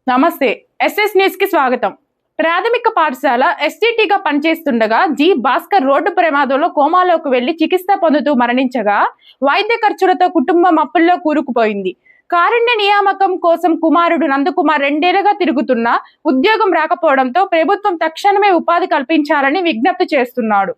నమస్తే. SS news కి స్వాగతం. ప్రాథమిక పాఠశాల ఎస్టీటీగా పనిచేస్తుండగా జి భాస్కర్ రోడ్డు ప్రమాదంలో కోమాలోకి వెళ్లి చికిత్స పొందుతూ మరణించగా వైద్య ఖర్చులతో కుటుంబం అప్పుల్లో కూరుకుపోయింది. కారుణ్య నియామకం కోసం కుమారుడు నందకుమార్ 2 ఏళ్లుగా తిరుగుతున్నా ఉద్యోగం రాకపోవడంతో ప్రభుత్వం తక్షణమే ఉపాధి కల్పించాలని విజ్ఞప్తి చేస్తున్నాడు.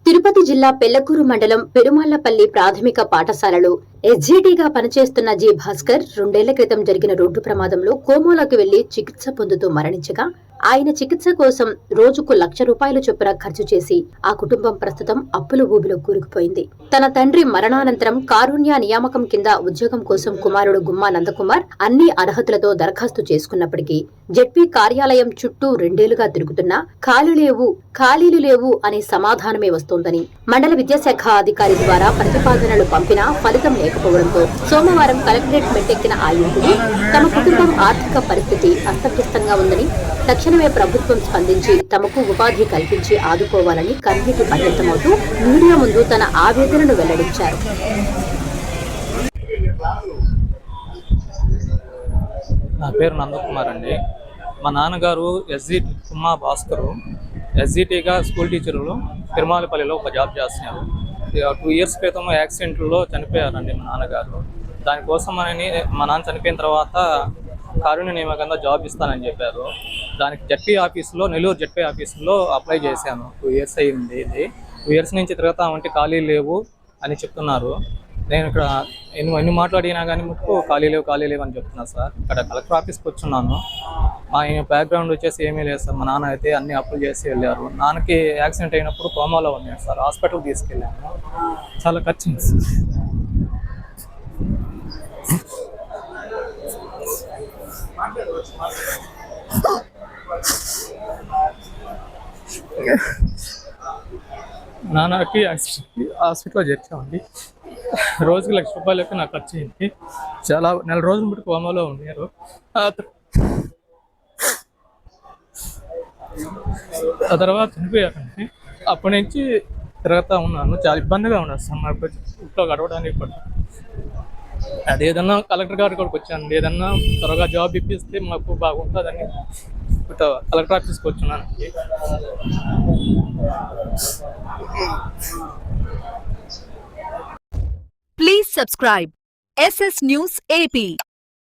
తిరుపతి జిల్లా పెళ్లకూరు మండలం పెరుమాళ్లపల్లి ప్రాథమిక పాఠశాలలో ఎస్జీటీగా పనిచేస్తున్న జి భాస్కర్ 2 ఏళ్ల క్రితం జరిగిన రోడ్డు ప్రమాదంలో కోమాలోకి వెళ్లి చికిత్స పొందుతూ మరణించగా ఆయన చికిత్స కోసం రోజుకు ₹1,00,000 చొప్పున ఖర్చు చేసి ఆ కుటుంబం ప్రస్తుతం అప్పుల ఊబిలో కూరుకుపోయింది. తన తండ్రి మరణానంతరం కారుణ్య నియామకం కింద ఉద్యోగం కోసం కుమారుడు గుమ్మా నందకుమార్ అన్ని అర్హతలతో దరఖాస్తు చేసుకున్నప్పటికీ జెడ్పీ కార్యాలయం చుట్టూ 2 ఏళ్లుగా తిరుగుతున్నా ఖాళీలు లేవు అనే సమాధానమే వస్తోందని మండల విద్యాశాఖ అధికారి ద్వారా ప్రతిపాదనలు పంపినా ఫలితం లేకపోవడంతో సోమవారం కలెక్టరేట్ మెట్టెక్కిన ఆ యువకుడు తమ కుటుంబం ఆర్థిక పరిస్థితి అస్తవ్యస్తంగా ఉందని తక్షణమే ప్రభుత్వం స్పందించి తమకు ఉపాధి కల్పించి ఆదుకోవాలని కన్నీటి పర్యంతమవుతూ మీడియా ముందు తన ఆవేదనను వెల్లడించారు. నా పేరు నందకుమార్ అండి. మా నాన్నగారు గుమ్మా భాస్కరు ఎస్జిటీగా స్కూల్ టీచర్లు తిరుమలపల్లిలో ఒక జాబ్ చేస్తున్నారు. 2 ఇయర్స్ క్రితం యాక్సిడెంట్లో చనిపోయారండి మా నాన్నగారు. దానికోసం మా నాన్న చనిపోయిన తర్వాత కారుణ్య నియామకంగా జాబ్ ఇస్తానని చెప్పారు. దానికి జెడ్పీ ఆఫీసులో నెల్లూరు జెడ్పీ ఆఫీసులో అప్లై చేశాను. 2 ఇయర్స్ అయింది. ఇది 2 ఇయర్స్ నుంచి తిరుగుతామంటే ఖాళీ లేవు అని చెప్తున్నారు. నేను ఇక్కడ ఎన్ని మాట్లాడినా కానీ ముక్కు ఖాళీ లేవు అని చెప్తున్నా సార్. ఇక్కడ కలెక్టర్ ఆఫీస్కి వచ్చున్నాను. ఆయన బ్యాక్గ్రౌండ్ వచ్చేసి ఏమీ లేదు సార్. మా నాన్న అయితే అన్ని అప్పులు చేసి వెళ్ళారు. నాన్నకి యాక్సిడెంట్ అయినప్పుడు కోమాలో ఉన్నాడు సార్. హాస్పిటల్కి తీసుకెళ్ళాను. చాలా ఖర్చు సార్. నాన్నకి హాస్పిటల్లో చేర్చామండి. రోజుకి ₹1,00,000 లెక్క నాకు ఖర్చు అయింది. చాలా నెల రోజుల బట్టి కోమాలో ఉన్నారు. ఆ తర్వాత చనిపోయారండి. అప్పటి నుంచి తిరుగుతూ ఉన్నాను. చాలా ఇబ్బందిగా ఉన్నది సార్ నాకు ఇంట్లో గడవడానికి కూడా. అదేదన్నా కలెక్టర్ గారి కూడా వచ్చాను. ఏదన్నా త్వరగా జాబ్ ఇప్పిస్తే మాకు బాగుంటుందని కలెక్టర్ ఆఫీస్కి వచ్చున్నాను. Please subscribe SS News AP.